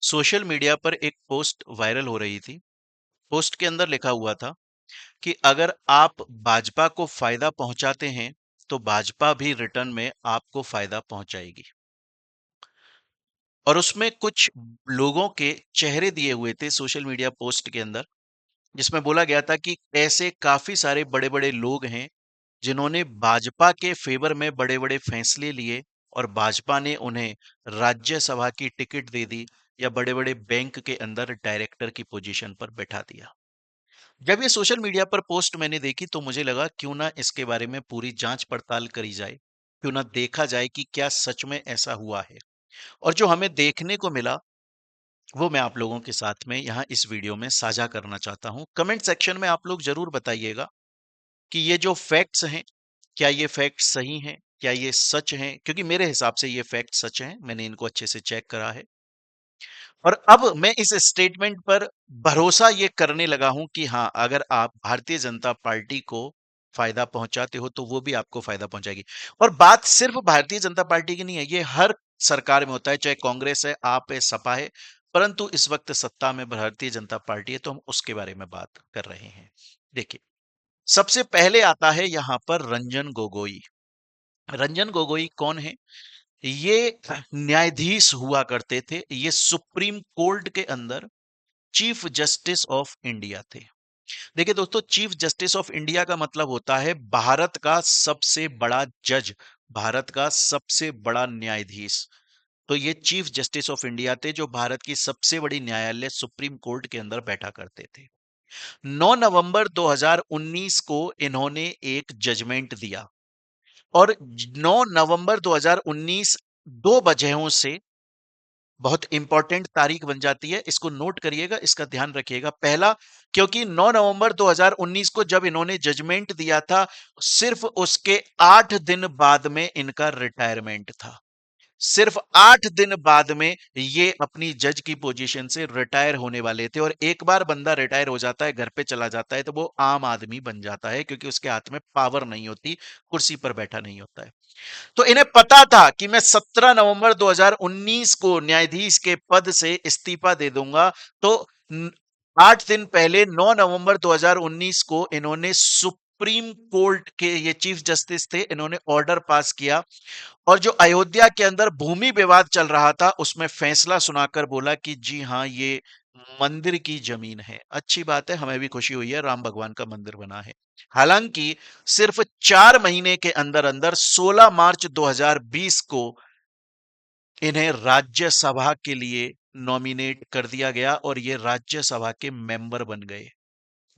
Social media पर एक post viral हो रही थी। पोस्ट के अंदर लिखा हुआ था कि अगर आप भाजपा को फायदा पहुंचाते हैं तो भाजपा भी रिटर्न में आपको फायदा पहुंचाएगी। और उसमें कुछ लोगों के चेहरे दिए हुए थे सोशल मीडिया पोस्ट के अंदर, जिसमें बोला गया था कि ऐसे काफी सारे बड़े बड़े लोग हैं जिन्होंने भाजपा के फेवर में बड़े बड़े फैसले लिए और भाजपा ने उन्हें राज्यसभा की टिकट दे दी या बड़े बड़े बैंक के अंदर डायरेक्टर की पोजीशन पर बैठा दिया। जब ये सोशल मीडिया पर पोस्ट मैंने देखी तो मुझे लगा क्यों ना इसके बारे में पूरी जांच पड़ताल करी जाए, क्यों ना देखा जाए कि क्या सच में ऐसा हुआ है। और जो हमें देखने को मिला वो मैं आप लोगों के साथ में यहाँ इस वीडियो में साझा करना चाहता हूँ। कमेंट सेक्शन में आप लोग जरूर बताइएगा कि ये जो फैक्ट्स हैं, क्या ये फैक्ट्स सही हैं, क्या ये सच हैं? क्योंकि मेरे हिसाब से ये फैक्ट सच हैं, मैंने इनको अच्छे से चेक करा है। और अब मैं इस स्टेटमेंट पर भरोसा ये करने लगा हूं कि हाँ, अगर आप भारतीय जनता पार्टी को फायदा पहुंचाते हो तो वो भी आपको फायदा पहुंचाएगी। और बात सिर्फ भारतीय जनता पार्टी की नहीं है, ये हर सरकार में होता है, चाहे कांग्रेस है, आप है, सपा है। परंतु इस वक्त सत्ता में भारतीय जनता पार्टी है तो हम उसके बारे में बात कर रहे हैं। देखिए, सबसे पहले आता है यहां पर रंजन गोगोई। रंजन गोगोई कौन है? ये न्यायाधीश हुआ करते थे, ये सुप्रीम कोर्ट के अंदर चीफ जस्टिस ऑफ इंडिया थे। देखिए दोस्तों, चीफ जस्टिस ऑफ इंडिया का मतलब होता है भारत का सबसे बड़ा जज, भारत का सबसे बड़ा न्यायाधीश। तो ये चीफ जस्टिस ऑफ इंडिया थे जो भारत की सबसे बड़ी न्यायालय सुप्रीम कोर्ट के अंदर बैठा करते थे। 9 नवंबर 2019 को इन्होंने एक जजमेंट दिया और 9 नवंबर 2019 दो वजहों से बहुत इंपॉर्टेंट तारीख बन जाती है। इसको नोट करिएगा, इसका ध्यान रखिएगा। पहला, क्योंकि 9 नवंबर 2019 को जब इन्होंने जजमेंट दिया था, सिर्फ उसके 8 दिन बाद में इनका रिटायरमेंट था। सिर्फ 8 दिन बाद में ये अपनी जज की पोजीशन से रिटायर होने वाले थे। और एक बार बंदा रिटायर हो जाता है, घर पे चला जाता है, तो वो आम आदमी बन जाता है, क्योंकि उसके हाथ में पावर नहीं होती, कुर्सी पर बैठा नहीं होता है। तो इन्हें पता था कि मैं 17 नवंबर 2019 को न्यायाधीश के पद से इस्तीफा दे दूंगा। तो 8 दिन पहले 9 नवंबर 2019 को इन्होंने सुप्रीम कोर्ट के, ये चीफ जस्टिस थे, इन्होंने ऑर्डर पास किया और जो अयोध्या के अंदर भूमि विवाद चल रहा था उसमें फैसला सुनाकर बोला कि जी हां, ये मंदिर की जमीन है। अच्छी बात है, हमें भी खुशी हुई है, राम भगवान का मंदिर बना है। हालांकि सिर्फ 4 महीने के अंदर अंदर 16 मार्च 2020 को इन्हें राज्यसभा के लिए नॉमिनेट कर दिया गया और ये राज्यसभा के मेंबर बन गए।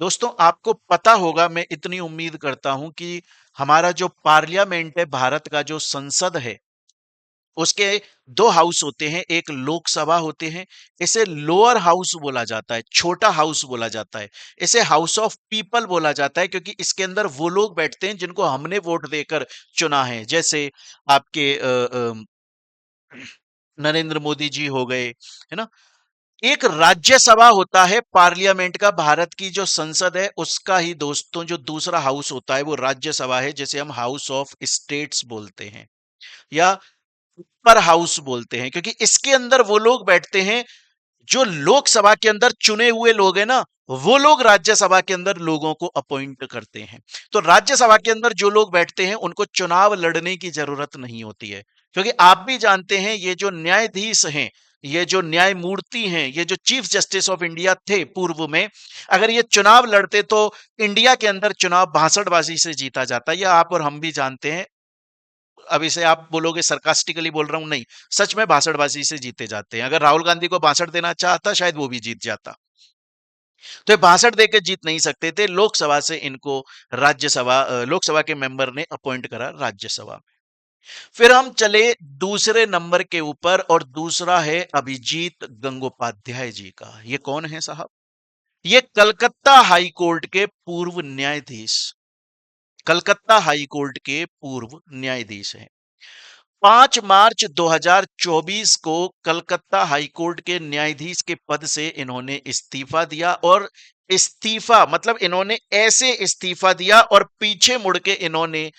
दोस्तों, आपको पता होगा, मैं इतनी उम्मीद करता हूं कि हमारा जो पार्लियामेंट है, भारत का जो संसद है, उसके दो हाउस होते हैं, एक लोकसभा होते हैं। इसे लोअर हाउस बोला जाता है, छोटा हाउस बोला जाता है। इसे हाउस ऑफ पीपल बोला जाता है क्योंकि इसके अंदर वो लोग बैठते हैं जिनको हमने वोट देकर चुना है। जैसे आपके नरेंद्र मोदी जी हो गए, है ना। एक राज्यसभा होता है पार्लियामेंट का, भारत की जो संसद है उसका ही दोस्तों जो दूसरा हाउस होता है वो राज्यसभा है, जिसे हम हाउस ऑफ स्टेट्स बोलते हैं या अपर हाउस बोलते हैं, क्योंकि इसके अंदर वो लोग बैठते हैं जो लोकसभा के अंदर चुने हुए लोग हैं ना, वो लोग राज्यसभा के अंदर लोगों को अपॉइंट करते हैं। तो राज्यसभा के अंदर जो लोग बैठते हैं उनको चुनाव लड़ने की जरूरत नहीं होती है, क्योंकि आप भी जानते हैं ये जो न्यायाधीश हैं, ये जो न्यायमूर्ति हैं, ये जो चीफ जस्टिस ऑफ इंडिया थे पूर्व में, अगर ये चुनाव लड़ते तो इंडिया के अंदर चुनाव 62बाजी से जीता जाता। ये आप और हम भी जानते हैं। अब इसे आप बोलोगे सरकास्टिकली बोल रहा हूं, नहीं, सच में 62बाजी से जीते जाते हैं। अगर राहुल गांधी को 62 देना चाहता शायद वो भी जीत जाता। तो ये 62 देकर जीत नहीं सकते थे, लोकसभा से इनको लोकसभा के मेंबर ने अपॉइंट करा राज्यसभा में। फिर हम चले दूसरे नंबर के ऊपर और दूसरा है अभिजीत गंगोपाध्याय जी का। ये कौन है साहब? ये कलकत्ता हाई कोर्ट के पूर्व न्यायाधीश, कलकत्ता हाई कोर्ट के पूर्व न्यायाधीश हैं। 5 मार्च 2024 को कलकत्ता हाईकोर्ट के न्यायाधीश के पद से इन्होंने इस्तीफा दिया। और इस्तीफा मतलब इन्होंने ऐसे इस्तीफा दिया और पीछे मुड़ के इन्होंने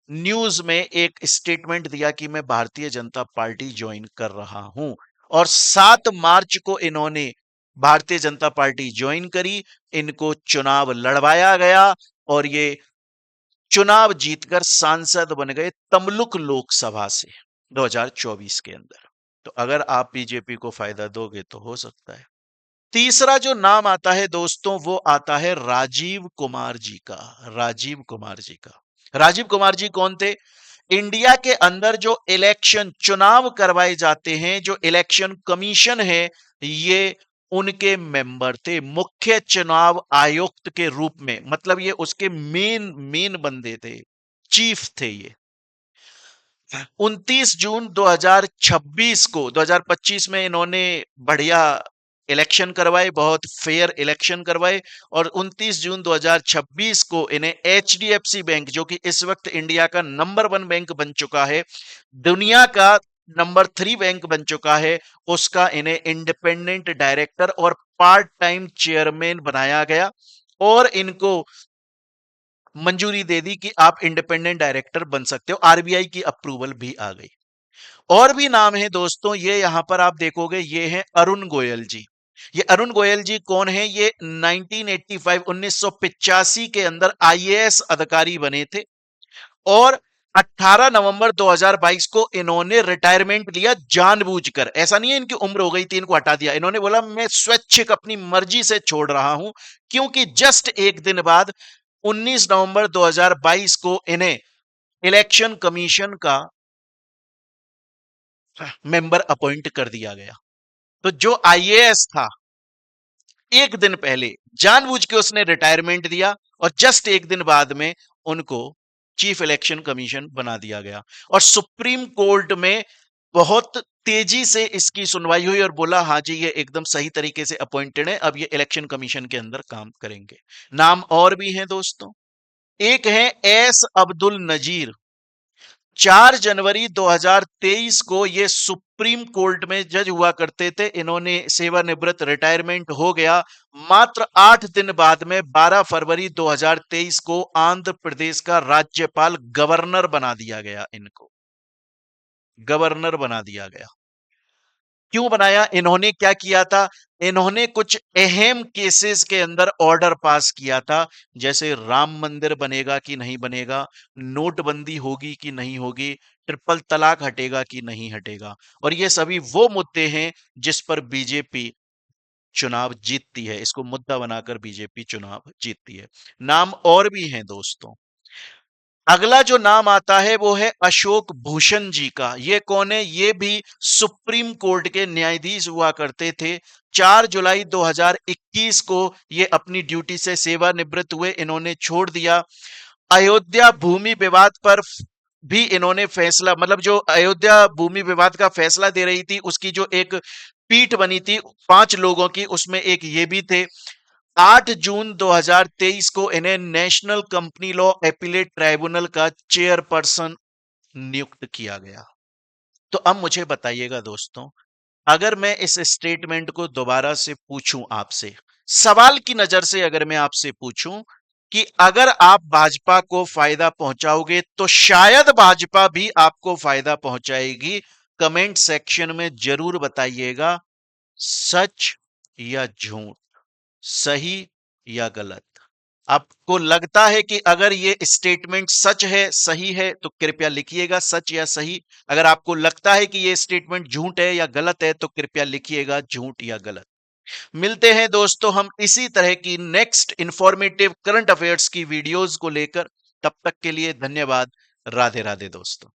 न्यूज में एक स्टेटमेंट दिया कि मैं भारतीय जनता पार्टी ज्वाइन कर रहा हूं। और 7 मार्च को इन्होंने भारतीय जनता पार्टी ज्वाइन करी। इनको चुनाव लड़वाया गया और ये चुनाव जीतकर सांसद बन गए तमलुक लोकसभा से 2024 के अंदर। तो अगर आप बीजेपी को फायदा दोगे तो हो सकता है। तीसरा जो नाम आता है दोस्तों, वो आता है राजीव कुमार जी का। राजीव कुमार जी का। राजीव कुमार जी कौन थे? इंडिया के अंदर जो इलेक्शन चुनाव करवाए जाते हैं, जो इलेक्शन कमीशन है, ये उनके मेंबर थे, मुख्य चुनाव आयुक्त के रूप में। मतलब ये उसके मेन मेन बंदे थे, चीफ थे ये। 29 जून 2026 को 2025 में इन्होंने बढ़िया इलेक्शन करवाए, बहुत फेयर इलेक्शन करवाए और 29 जून 2026 को इन्हें एचडीएफसी बैंक, जो कि इस वक्त इंडिया का नंबर 1 बैंक बन चुका है, दुनिया का नंबर 3 बैंक बन चुका है, उसका इन्हें इंडिपेंडेंट डायरेक्टर और पार्ट टाइम चेयरमैन बनाया गया और इनको मंजूरी दे दी कि आप इंडिपेंडेंट डायरेक्टर बन सकते हो। आरबीआई की अप्रूवल भी आ गई। और भी नाम है दोस्तों, ये यहां पर आप देखोगे, ये हैं अरुण गोयल जी। ये अरुण गोयल जी कौन है? ये 1985 1985 के अंदर आईएएस अधिकारी बने थे और 18 नवंबर 2022 को इन्होंने रिटायरमेंट लिया जानबूझकर। ऐसा नहीं है इनकी उम्र हो गई थी इनको हटा दिया, इन्होंने बोला मैं स्वैच्छिक अपनी मर्जी से छोड़ रहा हूं, क्योंकि जस्ट एक दिन बाद 19 नवंबर 2022 को इन्हें इलेक्शन कमीशन का मेंबर अपॉइंट कर दिया गया। तो जो आईएएस था, एक दिन पहले जानबूझ के उसने रिटायरमेंट दिया और जस्ट एक दिन बाद में उनको चीफ इलेक्शन कमीशन बना दिया गया। और सुप्रीम कोर्ट में बहुत तेजी से इसकी सुनवाई हुई और बोला हाँ जी, ये एकदम सही तरीके से अपॉइंटेड है, अब ये इलेक्शन कमीशन के अंदर काम करेंगे। नाम और भी हैं दोस्तों। एक है एस अब्दुल नजीर। 4 जनवरी 2023 को ये सुप्रीम कोर्ट में जज हुआ करते थे, इन्होंने सेवानिवृत्त रिटायरमेंट हो गया। मात्र 8 दिन बाद में 12 फरवरी 2023 को आंध्र प्रदेश का राज्यपाल गवर्नर बना दिया गया। इनको गवर्नर बना दिया गया। क्यों बनाया? इन्होंने क्या किया था? इन्होंने कुछ अहम केसेस के अंदर ऑर्डर पास किया था, जैसे राम मंदिर बनेगा कि नहीं बनेगा, नोटबंदी होगी कि नहीं होगी, ट्रिपल तलाक हटेगा कि नहीं हटेगा। और ये सभी वो मुद्दे हैं जिस पर बीजेपी चुनाव जीतती है। इसको मुद्दा बनाकर बीजेपी चुनाव जीतती है। नाम और भी हैं दोस्तों। अगला जो नाम आता है वो है अशोक भूषण जी का। ये कौन है? ये भी सुप्रीम कोर्ट के न्यायाधीश हुआ करते थे। 4 जुलाई 2021 को ये अपनी ड्यूटी से सेवानिवृत्त हुए, इन्होंने छोड़ दिया। अयोध्या भूमि विवाद पर भी इन्होंने फैसला, मतलब जो अयोध्या भूमि विवाद का फैसला दे रही थी, उसकी जो एक पीठ बनी थी 5 लोगों की, उसमें एक ये भी थे। 8 जून 2023 को इन्हें national company law appellate tribunal का चेयरपर्सन नियुक्त किया गया। तो अब मुझे बताइएगा दोस्तों, अगर मैं इस स्टेटमेंट को दोबारा से पूछूं आपसे, सवाल की नजर से अगर मैं आपसे पूछूं कि अगर आप भाजपा को फायदा पहुंचाओगे तो शायद भाजपा भी आपको फायदा पहुंचाएगी, कमेंट सेक्शन में जरूर बताइएगा, सच या झूठ, सही या गलत। आपको लगता है कि अगर ये स्टेटमेंट सच है, सही है, तो कृपया लिखिएगा सच या सही। अगर आपको लगता है कि ये स्टेटमेंट झूठ है या गलत है, तो कृपया लिखिएगा झूठ या गलत। मिलते हैं दोस्तों हम इसी तरह की नेक्स्ट इंफॉर्मेटिव करंट अफेयर्स की वीडियोस को लेकर। तब तक के लिए धन्यवाद। राधे राधे दोस्तों।